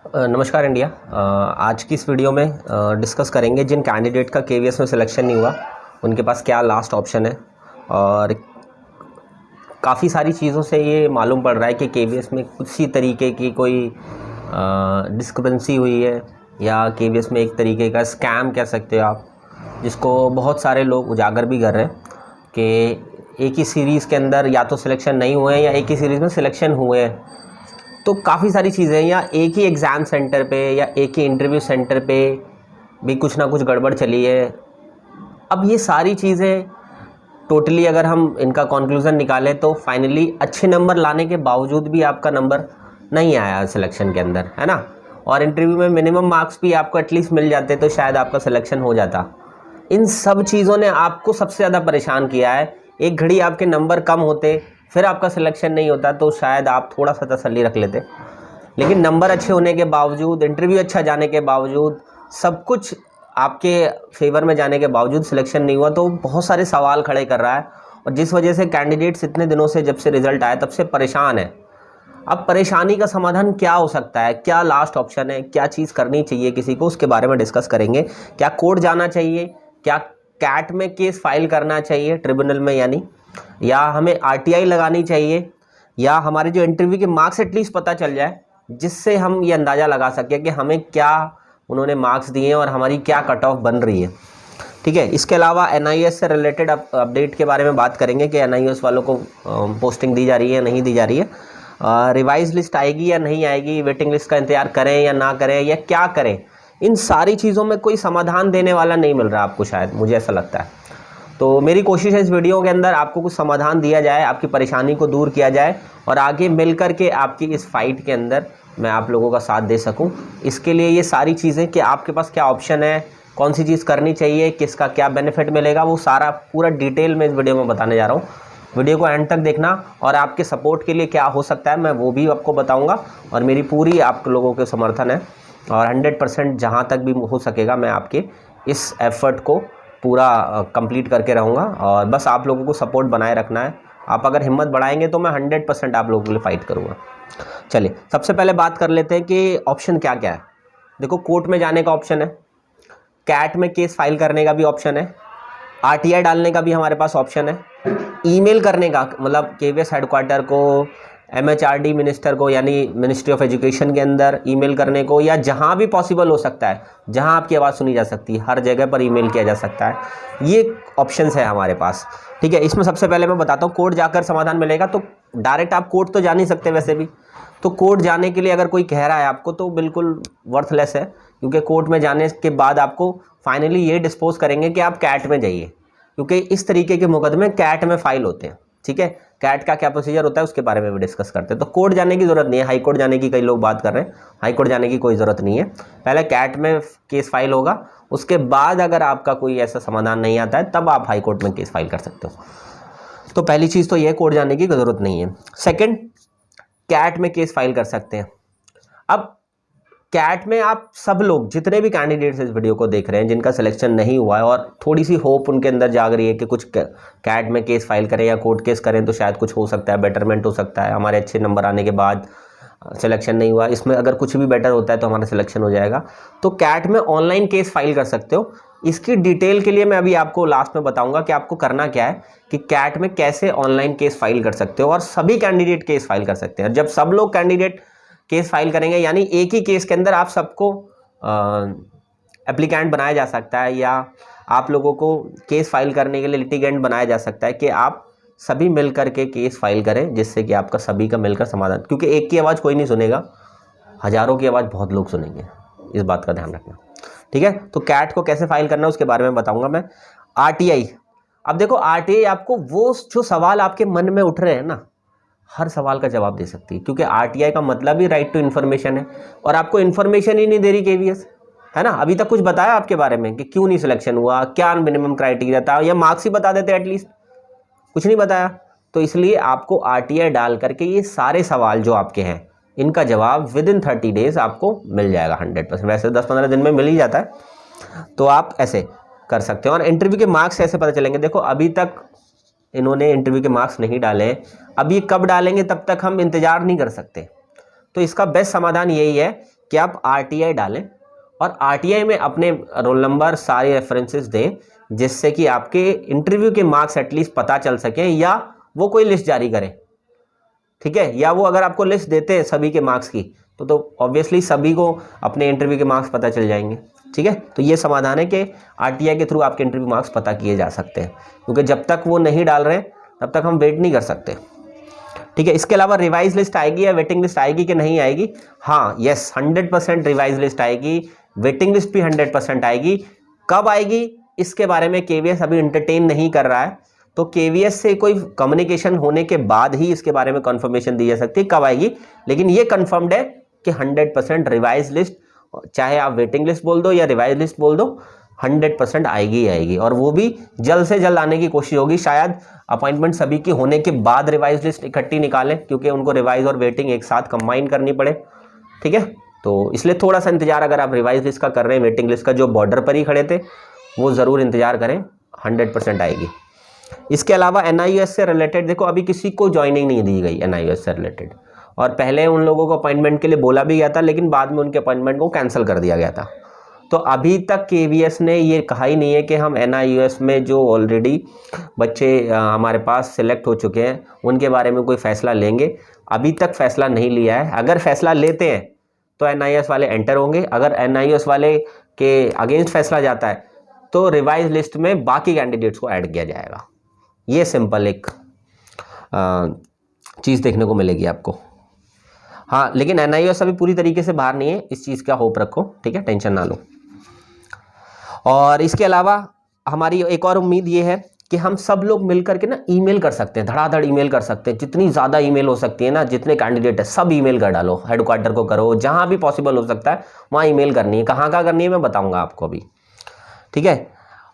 नमस्कार इंडिया। आज की इस वीडियो में डिस्कस करेंगे जिन कैंडिडेट का केवीएस में सिलेक्शन नहीं हुआ उनके पास क्या लास्ट ऑप्शन है। और काफ़ी सारी चीज़ों से ये मालूम पड़ रहा है कि केवीएस में किसी तरीके की कोई डिस्क्रिपेंसी हुई है या केवीएस में एक तरीके का स्कैम कह सकते हो आप, जिसको बहुत सारे लोग उजागर भी कर रहे हैं कि एक ही सीरीज़ के अंदर या तो सिलेक्शन नहीं हुए हैं या एक ही सीरीज़ में सिलेक्शन हुए हैं। तो काफ़ी सारी चीज़ें या एक ही एग्ज़ाम सेंटर पे या एक ही इंटरव्यू सेंटर पे भी कुछ ना कुछ गड़बड़ चली है। अब ये सारी चीज़ें टोटली अगर हम इनका कंक्लूज़न निकालें तो फाइनली अच्छे नंबर लाने के बावजूद भी आपका नंबर नहीं आया सिलेक्शन के अंदर, है ना। और इंटरव्यू में मिनिमम मार्क्स भी आपको एटलीस्ट मिल जाते तो शायद आपका सिलेक्शन हो जाता। इन सब चीज़ों ने आपको सबसे ज़्यादा परेशान किया है। एक घड़ी आपके नंबर कम होते फिर आपका सिलेक्शन नहीं होता तो शायद आप थोड़ा सा तसल्ली रख लेते, लेकिन नंबर अच्छे होने के बावजूद, इंटरव्यू अच्छा जाने के बावजूद, सब कुछ आपके फेवर में जाने के बावजूद सिलेक्शन नहीं हुआ, तो बहुत सारे सवाल खड़े कर रहा है। और जिस वजह से कैंडिडेट्स इतने दिनों से, जब से रिज़ल्ट आया तब से परेशान है। अब परेशानी का समाधान क्या हो सकता है, क्या लास्ट ऑप्शन है, क्या चीज़ करनी चाहिए किसी को, उसके बारे में डिस्कस करेंगे। क्या कोर्ट जाना चाहिए, क्या कैट में केस फाइल करना चाहिए ट्रिब्यूनल में यानी, या हमें आरटीआई लगानी चाहिए, या हमारे जो इंटरव्यू के मार्क्स एटलीस्ट पता चल जाए जिससे हम ये अंदाज़ा लगा सकें कि हमें क्या उन्होंने मार्क्स दिए हैं और हमारी क्या कट ऑफ बन रही है। ठीक है। इसके अलावा एनआईएस से रिलेटेड अपडेट के बारे में बात करेंगे कि एनआईएस वालों को पोस्टिंग दी जा रही है नहीं दी जा रही है, रिवाइज लिस्ट आएगी या नहीं आएगी, वेटिंग लिस्ट का इंतजार करें या ना करें या क्या करें। इन सारी चीज़ों में कोई समाधान देने वाला नहीं मिल रहा आपको, शायद मुझे ऐसा लगता है। तो मेरी कोशिश है इस वीडियो के अंदर आपको कुछ समाधान दिया जाए, आपकी परेशानी को दूर किया जाए और आगे मिल कर के आपकी इस फाइट के अंदर मैं आप लोगों का साथ दे सकूं। इसके लिए ये सारी चीज़ें कि आपके पास क्या ऑप्शन है, कौन सी चीज़ करनी चाहिए, किसका क्या बेनिफिट मिलेगा, वो सारा पूरा डिटेल में इस वीडियो में बताने जा रहा हूँ। वीडियो को एंड तक देखना और आपके सपोर्ट के लिए क्या हो सकता है मैं वो भी आपको बताऊँगा। और मेरी पूरी आप लोगों के समर्थन है और 100% जहाँ तक भी हो सकेगा मैं आपके इस एफर्ट को पूरा कंप्लीट करके रहूँगा। और बस आप लोगों को सपोर्ट बनाए रखना है। आप अगर हिम्मत बढ़ाएंगे तो मैं 100% आप लोगों के लिए फ़ाइट करूँगा। चलिए सबसे पहले बात कर लेते हैं कि ऑप्शन क्या क्या है। देखो, कोर्ट में जाने का ऑप्शन है, कैट में केस फाइल करने का भी ऑप्शन है, आरटीआई डालने का भी हमारे पास ऑप्शन है, ईमेल करने का, मतलब केवीएस हेडक्वार्टर को, एमएचआरडी मिनिस्टर को यानी मिनिस्ट्री ऑफ एजुकेशन के अंदर ईमेल करने को, या जहां भी पॉसिबल हो सकता है जहां आपकी आवाज़ सुनी जा सकती है हर जगह पर ईमेल किया जा सकता है। ये ऑप्शंस है हमारे पास। ठीक है। इसमें सबसे पहले मैं बताता हूँ कोर्ट जाकर समाधान मिलेगा। तो डायरेक्ट आप कोर्ट तो जा नहीं सकते वैसे भी, तो कोर्ट जाने के लिए अगर कोई कह रहा है आपको तो बिल्कुल वर्थलेस है, क्योंकि कोर्ट में जाने के बाद आपको फाइनली ये डिस्पोज करेंगे कि आप कैट में जाइए, क्योंकि इस तरीके के मुकदमे कैट में फाइल होते हैं। ठीक है। कैट का क्या प्रोसीजर होता है उसके बारे में भी डिस्कस करते हैं। तो कोर्ट जाने की ज़रूरत नहीं है, हाई कोर्ट जाने की कई लोग बात कर रहे हैं, हाई कोर्ट जाने की कोई ज़रूरत नहीं है। पहले कैट में केस फाइल होगा, उसके बाद अगर आपका कोई ऐसा समाधान नहीं आता है तब आप हाई कोर्ट में केस फाइल कर सकते हो। तो पहली चीज़ तो ये कोर्ट जाने की ज़रूरत नहीं है। सेकेंड, कैट में केस फाइल कर सकते हैं। अब कैट में आप सब लोग जितने भी कैंडिडेट्स इस वीडियो को देख रहे हैं जिनका सिलेक्शन नहीं हुआ है और थोड़ी सी होप उनके अंदर जाग रही है कि कुछ कैट में केस फाइल करें या कोर्ट केस करें तो शायद कुछ हो सकता है, बेटरमेंट हो सकता है, हमारे अच्छे नंबर आने के बाद सिलेक्शन नहीं हुआ, इसमें अगर कुछ भी बेटर होता है तो हमारा सिलेक्शन हो जाएगा। तो कैट में ऑनलाइन केस फाइल कर सकते हो। इसकी डिटेल के लिए मैं अभी आपको लास्ट में बताऊंगा कि आपको करना क्या है, कि कैट में कैसे ऑनलाइन केस फाइल कर सकते हो और सभी कैंडिडेट केस फाइल कर सकते हैं। जब सब लोग कैंडिडेट केस फाइल करेंगे यानी एक ही केस के अंदर आप सबको एप्लीकेंट बनाया जा सकता है, या आप लोगों को केस फाइल करने के लिए लिटिगेंट बनाया जा सकता है कि आप सभी मिलकर के केस फाइल करें, जिससे कि आपका सभी का मिलकर समाधान, क्योंकि एक की आवाज़ कोई नहीं सुनेगा, हज़ारों की आवाज़ बहुत लोग सुनेंगे, इस बात का ध्यान रखना। ठीक है। तो कैट को कैसे फाइल करना है उसके बारे में बताऊंगा मैं। आरटीआई, अब देखो आरटीआई आपको वो जो सवाल आपके मन में उठ रहे हैं ना, हर सवाल का जवाब दे सकती है, क्योंकि आरटीआई का मतलब ही राइट टू इन्फॉर्मेशन है और आपको इन्फॉर्मेशन ही नहीं दे रही केवीएस, है ना। अभी तक कुछ बताया आपके बारे में कि क्यों नहीं सिलेक्शन हुआ, क्या मिनिमम क्राइटेरिया था, या मार्क्स ही बता देते एटलीस्ट, कुछ नहीं बताया। तो इसलिए आपको आरटीआई डाल करके ये सारे सवाल जो आपके हैं इनका जवाब विदिन 30 डेज आपको मिल जाएगा 100%। वैसे 10-15 दिन में मिल ही जाता है, तो आप ऐसे कर सकते हो। और इंटरव्यू के मार्क्स कैसे पता चलेंगे, देखो अभी तक इन्होंने इंटरव्यू के मार्क्स नहीं डाले, अब ये कब डालेंगे तब तक हम इंतज़ार नहीं कर सकते। तो इसका बेस्ट समाधान यही है कि आप RTI डालें और RTI में अपने रोल नंबर सारे रेफरेंसेस दें, जिससे कि आपके इंटरव्यू के मार्क्स एटलीस्ट पता चल सकें, या वो कोई लिस्ट जारी करें, ठीक है। या वो अगर आपको लिस्ट देते हैं सभी के मार्क्स की, तो ऑब्वियसली सभी को अपने इंटरव्यू के मार्क्स पता चल जाएंगे, ठीक है। तो ये समाधान है कि RTI के थ्रू आपके इंटरव्यू मार्क्स पता किए जा सकते हैं, क्योंकि जब तक वो नहीं डाल रहे तब तक हम वेट नहीं कर सकते, ठीक है। इसके अलावा रिवाइज लिस्ट आएगी या वेटिंग लिस्ट आएगी कि नहीं आएगी? हाँ, यस, 100% रिवाइज लिस्ट आएगी, वेटिंग लिस्ट भी 100% आएगी। कब आएगी इसके बारे में KVS अभी एंटरटेन नहीं कर रहा है, तो KVS से कोई कम्युनिकेशन होने के बाद ही इसके बारे में कंफर्मेशन दी जा सकती है कब आएगी। लेकिन ये कंफर्म्ड है कि 100% रिवाइज लिस्ट, चाहे आप वेटिंग लिस्ट बोल दो या रिवाइज लिस्ट बोल दो, 100% आएगी ही आएगी, और वो भी जल्द से जल्द आने की कोशिश होगी। शायद अपॉइंटमेंट सभी की होने के बाद रिवाइज लिस्ट इकट्ठी निकालें, क्योंकि उनको रिवाइज और वेटिंग एक साथ कंबाइन करनी पड़े, ठीक है। तो इसलिए थोड़ा सा इंतजार, अगर आप रिवाइज लिस्ट का कर रहे हैं, वेटिंग लिस्ट का जो बॉर्डर पर ही खड़े थे वो ज़रूर इंतजार करें, 100% आएगी। इसके अलावा NIOS से रिलेटेड देखो, अभी किसी को ज्वाइनिंग नहीं दी गई NIOS से रिलेटेड, और पहले उन लोगों को अपॉइंटमेंट के लिए बोला भी गया था, लेकिन बाद में उनके अपॉइंटमेंट को कैंसिल कर दिया गया था। तो अभी तक KVS ने ये कहा ही नहीं है कि हम NIOS में जो ऑलरेडी बच्चे हमारे पास सिलेक्ट हो चुके हैं उनके बारे में कोई फ़ैसला लेंगे। अभी तक फ़ैसला नहीं लिया है। अगर फ़ैसला लेते हैं तो NIOS वाले एंटर होंगे, अगर NIOS वाले के अगेंस्ट फैसला जाता है तो रिवाइज लिस्ट में बाकी कैंडिडेट्स को ऐड किया जाएगा। ये सिंपल एक चीज़ देखने को मिलेगी आपको। हाँ, लेकिन NIOS अभी पूरी तरीके से बाहर नहीं है, इस चीज़ का होप रखो, ठीक है, टेंशन ना लो। और इसके अलावा हमारी एक और उम्मीद ये है कि हम सब लोग मिलकर के ना ईमेल कर सकते हैं, धड़ाधड़ ईमेल कर सकते हैं। जितनी ज़्यादा ईमेल हो सकती है ना, जितने कैंडिडेट है सब ईमेल कर डालो, हेडक्वार्टर को करो, जहाँ भी पॉसिबल हो सकता है वहाँ ईमेल करनी है। कहाँ करनी है मैं बताऊँगा आपको अभी, ठीक है।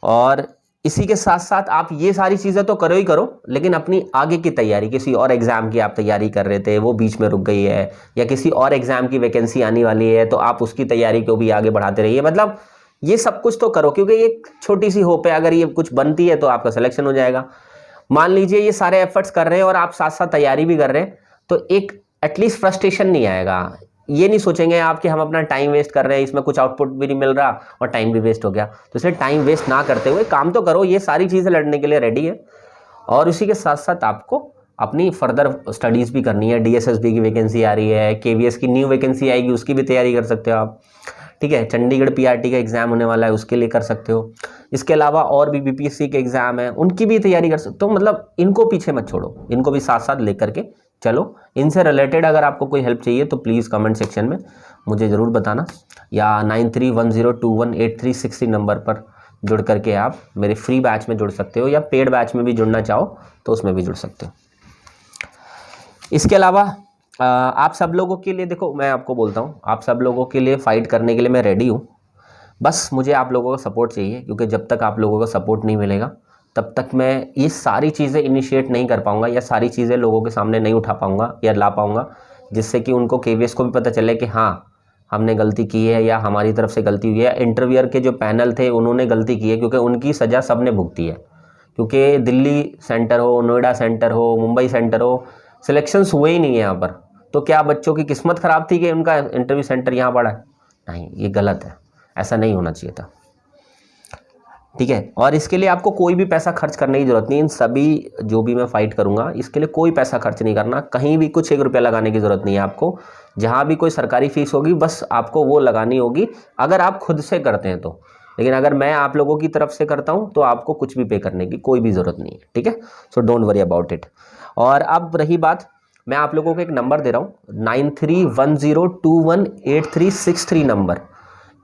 और इसी के साथ साथ आप ये सारी चीज़ें तो करो ही करो, लेकिन अपनी आगे की तैयारी, किसी और एग्ज़ाम की आप तैयारी कर रहे थे वो बीच में रुक गई है, या किसी और एग्ज़ाम की वैकेंसी आने वाली है, तो आप उसकी तैयारी को भी आगे बढ़ाते रहिए। मतलब ये सब कुछ तो करो, क्योंकि ये छोटी सी होप है, अगर ये कुछ बनती है तो आपका सिलेक्शन हो जाएगा। मान लीजिए ये सारे एफर्ट्स कर रहे हैं और आप साथ साथ तैयारी भी कर रहे हैं, तो एक एटलीस्ट फ्रस्ट्रेशन नहीं आएगा। ये नहीं सोचेंगे आप कि हम अपना टाइम वेस्ट कर रहे हैं, इसमें कुछ आउटपुट भी नहीं मिल रहा और टाइम भी वेस्ट हो गया। तो इसलिए टाइम वेस्ट ना करते हुए काम तो करो, ये सारी चीज़ें लड़ने के लिए रेडी है। और उसी के साथ साथ आपको अपनी फर्दर स्टडीज़ भी करनी है। DSSB की वैकेंसी आ रही है, KVS की न्यू वैकेंसी आएगी, उसकी भी तैयारी कर सकते हो आप, ठीक है। चंडीगढ़ PRT का एग्ज़ाम होने वाला है, उसके लिए कर सकते हो। इसके अलावा और भी BPSC के एग्ज़ाम है, उनकी भी तैयारी कर सकते हो। मतलब इनको पीछे मत छोड़ो, इनको भी साथ साथ लेकर के चलो। इनसे रिलेटेड अगर आपको कोई हेल्प चाहिए तो प्लीज़ कमेंट सेक्शन में मुझे ज़रूर बताना, या 9310218363 नंबर पर जुड़ करके आप मेरे फ्री बैच में जुड़ सकते हो, या पेड बैच में भी जुड़ना चाहो तो उसमें भी जुड़ सकते हो। इसके अलावा आप सब लोगों के लिए, देखो मैं आपको बोलता हूँ, आप सब लोगों के लिए फ़ाइट करने के लिए मैं रेडी हूँ। बस मुझे आप लोगों का सपोर्ट चाहिए, क्योंकि जब तक आप लोगों का सपोर्ट नहीं मिलेगा तब तक मैं ये सारी चीज़ें इनिशिएट नहीं कर पाऊँगा, या सारी चीज़ें लोगों के सामने नहीं उठा पाऊँगा या ला पाऊँगा, जिससे कि उनको KVS को भी पता चले कि हाँ हमने गलती की है, या हमारी तरफ से गलती हुई है। इंटरव्यूअर के जो पैनल थे उन्होंने गलती की है, क्योंकि उनकी सज़ा सब ने भुगती है। क्योंकि दिल्ली सेंटर हो, नोएडा सेंटर हो, मुंबई सेंटर हो, सिलेक्शंस हुए ही नहीं है यहाँ पर। तो क्या बच्चों की किस्मत ख़राब थी कि उनका इंटरव्यू सेंटर यहाँ पड़ा है? नहीं, ये गलत है, ऐसा नहीं होना चाहिए था, ठीक है। और इसके लिए आपको कोई भी पैसा खर्च करने की ज़रूरत नहीं। इन सभी जो भी मैं फ़ाइट करूँगा इसके लिए कोई पैसा खर्च नहीं करना, कहीं भी कुछ 1 रुपया लगाने की ज़रूरत नहीं है आपको। जहाँ भी कोई सरकारी फ़ीस होगी बस आपको वो लगानी होगी, अगर आप खुद से करते हैं तो। लेकिन अगर मैं आप लोगों की तरफ से करता हूँ तो आपको कुछ भी पे करने की कोई भी ज़रूरत नहीं है, ठीक है। So don't worry about it. और अब रही बात, मैं आप लोगों को एक नंबर दे रहा हूँ, 9310218363 नंबर।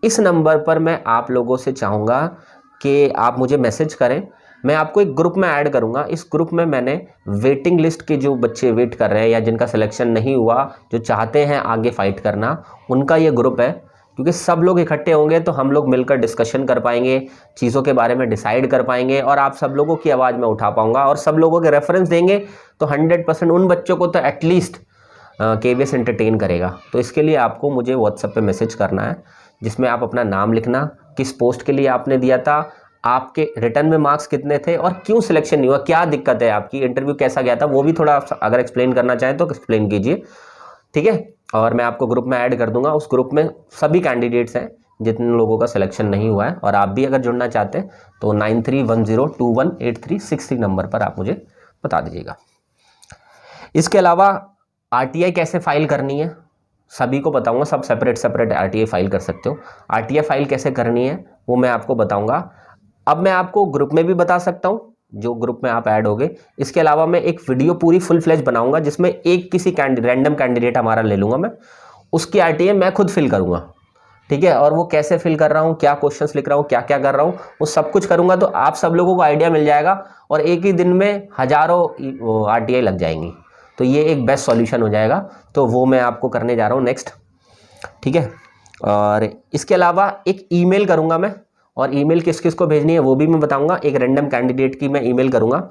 इस नंबर पर मैं आप लोगों से चाहूँगा कि आप मुझे मैसेज करें, मैं आपको एक ग्रुप में ऐड करूंगा। इस ग्रुप में मैंने वेटिंग लिस्ट के जो बच्चे वेट कर रहे हैं या जिनका सिलेक्शन नहीं हुआ, जो चाहते हैं आगे फाइट करना, उनका ये ग्रुप है। क्योंकि सब लोग इकट्ठे होंगे तो हम लोग मिलकर डिस्कशन कर पाएंगे, चीज़ों के बारे में डिसाइड कर पाएंगे, और आप सब लोगों की आवाज़ में उठा पाऊंगा, और सब लोगों के रेफरेंस देंगे तो 100% उन बच्चों को तो एटलीस्ट KVS एंटरटेन करेगा। तो इसके लिए आपको मुझे व्हाट्सएप पे मैसेज करना है, जिसमें आप अपना नाम लिखना, किस पोस्ट के लिए आपने दिया था, आपके रिटर्न में मार्क्स कितने थे, और क्यों सिलेक्शन नहीं हुआ, क्या दिक्कत है आपकी, इंटरव्यू कैसा गया था, वो भी थोड़ा अगर एक्सप्लेन करना चाहें तो एक्सप्लेन कीजिए। ठीक है। और मैं आपको ग्रुप में ऐड कर दूंगा, उस ग्रुप में सभी कैंडिडेट्स हैं जितने लोगों का सिलेक्शन नहीं हुआ है। और आप भी अगर जुड़ना चाहते हैं तो 9310218363 नंबर पर आप मुझे बता दीजिएगा। इसके अलावा आरटीआई कैसे फाइल करनी है सभी को बताऊंगा, सब सेपरेट आरटीआई फाइल कर सकते हो। आरटीआई फाइल कैसे करनी है वो मैं आपको बताऊंगा। अब मैं आपको ग्रुप में भी बता सकता हूं, जो ग्रुप में आप ऐड होगे। इसके अलावा मैं एक वीडियो पूरी फुल फ्लैश बनाऊंगा जिसमें एक किसी रैंडम कैंडिडेट हमारा ले लूंगा मैं, उसकी आरटीआई मैं खुद फिल करूंगा, ठीक है। और वो कैसे फिल कर रहा हूँ, क्या क्वेश्चंस लिख रहा हूँ, क्या क्या कर रहा हूँ, वो सब कुछ करूंगा। तो आप सब लोगों को आइडिया मिल जाएगा और एक ही दिन में हजारों आरटीआई लग जाएंगी। तो ये एक बेस्ट सॉल्यूशन हो जाएगा। तो वो मैं आपको करने जा रहा हूँ नेक्स्ट, ठीक है। और इसके अलावा एक ईमेल करूंगा मैं, और ईमेल किस किस को भेजनी है वो भी मैं बताऊंगा। एक रैंडम कैंडिडेट की मैं ईमेल करूंगा,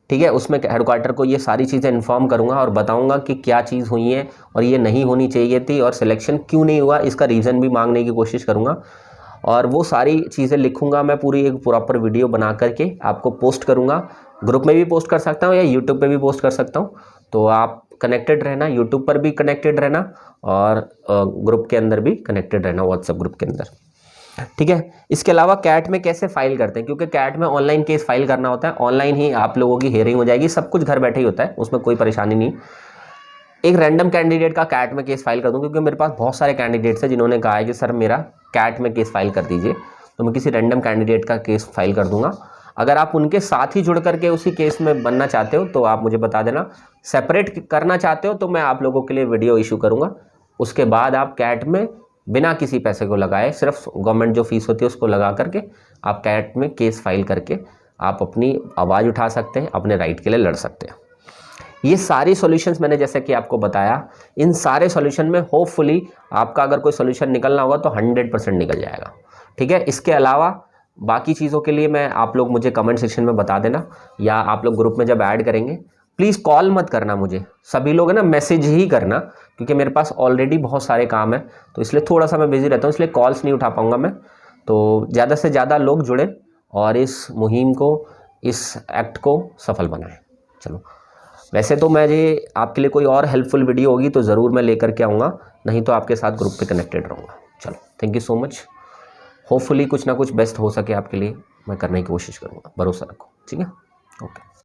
ठीक है। उसमें हेडक्वार्टर को ये सारी चीज़ें इन्फॉर्म करूंगा और बताऊंगा कि क्या चीज़ हुई है और ये नहीं होनी चाहिए थी और सिलेक्शन क्यों नहीं हुआ, इसका रीज़न भी मांगने की कोशिश करूंगा। और वो सारी चीज़ें लिखूंगा मैं, पूरी एक प्रॉपर वीडियो बना करके आपको पोस्ट करूंगा। ग्रुप में भी पोस्ट कर सकता हूँ या यूट्यूब पे भी पोस्ट कर सकता हूँ। तो आप कनेक्टेड रहना, यूट्यूब पर भी कनेक्टेड रहना और ग्रुप के अंदर भी कनेक्टेड रहना, व्हाट्सएप ग्रुप के अंदर, ठीक है। इसके अलावा कैट में कैसे फाइल करते हैं, क्योंकि कैट में ऑनलाइन केस फाइल करना होता है, ऑनलाइन ही आप लोगों की हियरिंग हो जाएगी, सब कुछ घर बैठे ही होता है, उसमें कोई परेशानी नहीं। एक रैंडम कैंडिडेट का कैट में केस फाइल कर दूं, क्योंकि मेरे पास बहुत सारे कैंडिडेट्स हैं जिन्होंने कहा है कि सर मेरा कैट में केस फाइल कर दीजिए, तो मैं किसी रैंडम कैंडिडेट का केस फाइल कर दूंगा। अगर आप उनके साथ ही जुड़ करके उसी केस में बनना चाहते हो तो आप मुझे बता देना। सेपरेट करना चाहते हो तो मैं आप लोगों के लिए वीडियो इशू करूंगा, उसके बाद आप कैट में बिना किसी पैसे को लगाए, सिर्फ गवर्नमेंट जो फीस होती है उसको लगा करके आप कैट में केस फाइल करके आप अपनी आवाज़ उठा सकते हैं, अपने राइट के लिए लड़ सकते हैं। ये सारी सॉल्यूशंस मैंने जैसे कि आपको बताया, इन सारे सॉल्यूशन में होपफुली आपका अगर कोई सॉल्यूशन निकलना होगा तो 100% निकल जाएगा, ठीक है। इसके अलावा बाकी चीज़ों के लिए मैं आप लोग मुझे कमेंट सेक्शन में बता देना, या आप लोग ग्रुप में जब ऐड करेंगे प्लीज़ कॉल मत करना मुझे, सभी लोग है ना मैसेज ही करना, क्योंकि मेरे पास ऑलरेडी बहुत सारे काम है, तो इसलिए थोड़ा सा मैं बिजी रहता हूँ, इसलिए कॉल्स नहीं उठा पाऊँगा मैं। तो ज़्यादा से ज़्यादा लोग जुड़े और इस मुहिम को, इस एक्ट को सफल बनाएं। चलो, वैसे तो मैं ये आपके लिए कोई और हेल्पफुल वीडियो होगी तो ज़रूर मैं लेकर के आऊँगा, नहीं तो आपके साथ ग्रुप पे कनेक्टेड रहूँगा। चलो, thank you so much. Hopefully कुछ ना कुछ बेस्ट हो सके आपके लिए, मैं करने की कोशिश करूँगा, भरोसा रखो, ठीक है। ओके।